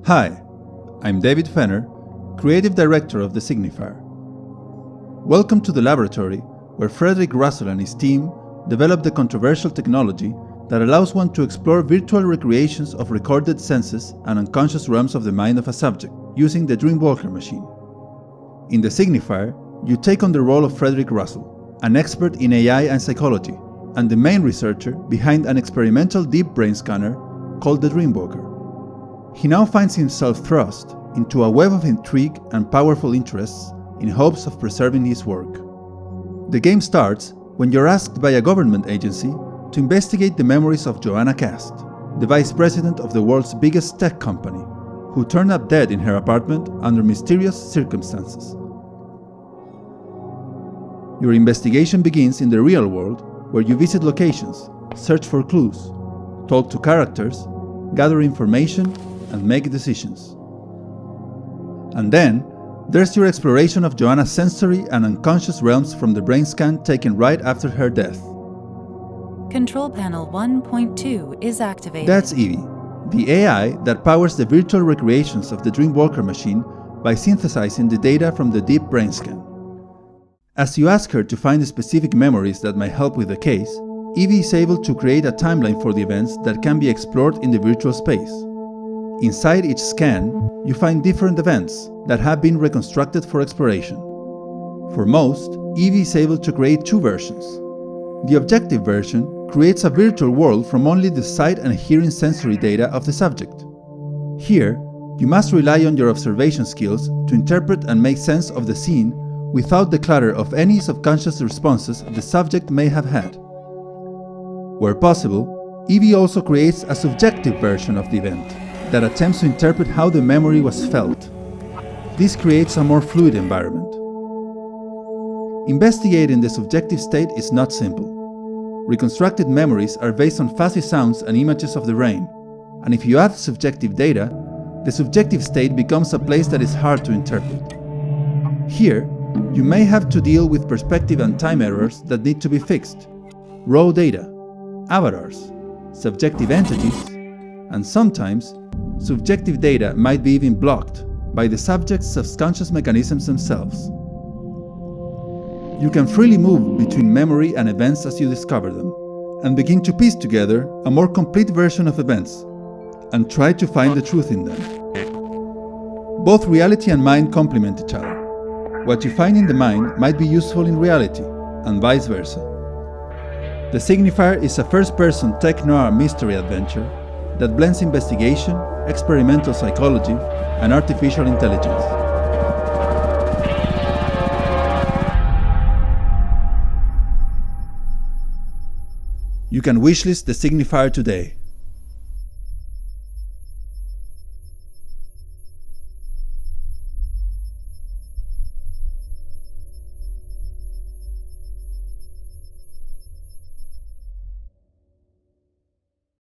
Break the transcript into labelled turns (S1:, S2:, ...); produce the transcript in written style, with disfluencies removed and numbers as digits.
S1: Hi, I'm David Fenner, Creative Director of the Signifier. Welcome to the laboratory where Frederick Russell and his team developed the controversial technology that allows one to explore virtual recreations of recorded senses and unconscious realms of the mind of a subject using the Dreamwalker machine. In the Signifier, you take on the role of Frederick Russell, an expert in AI and psychology, and the main researcher behind an experimental deep brain scanner called the Dreamwalker. He now finds himself thrust into a web of intrigue and powerful interests in hopes of preserving his work. The game starts when you're asked by a government agency to investigate the memories of Joanna Cast, the vice president of the world's biggest tech company, who turned up dead in her apartment under mysterious circumstances. Your investigation begins in the real world, where you visit locations, search for clues, talk to characters, gather information, and make decisions. And then, there's your exploration of Joanna's sensory and unconscious realms from the brain scan taken right after her death.
S2: Control Panel 1.2 is activated.
S1: That's Evie, the AI that powers the virtual recreations of the Dreamwalker machine by synthesizing the data from the deep brain scan. As you ask her to find the specific memories that might help with the case, Evie is able to create a timeline for the events that can be explored in the virtual space. Inside each scan, you find different events that have been reconstructed for exploration. For most, Evie is able to create two versions. The objective version creates a virtual world from only the sight and hearing sensory data of the subject. Here, you must rely on your observation skills to interpret and make sense of the scene without the clutter of any subconscious responses the subject may have had. Where possible, Evie also creates a subjective version of the event that attempts to interpret how the memory was felt. This creates a more fluid environment. Investigating the subjective state is not simple. Reconstructed memories are based on fuzzy sounds and images of the brain, and if you add subjective data, the subjective state becomes a place that is hard to interpret. Here, you may have to deal with perspective and time errors that need to be fixed, raw data, avatars, subjective entities, and sometimes, subjective data might be even blocked by the subject's subconscious mechanisms themselves. You can freely move between memory and events as you discover them, and begin to piece together a more complete version of events, and try to find the truth in them. Both reality and mind complement each other. What you find in the mind might be useful in reality, and vice versa. The Signifier is a first-person tech-noir mystery adventure that blends investigation, experimental psychology, and artificial intelligence. You can wishlist the Signifier today.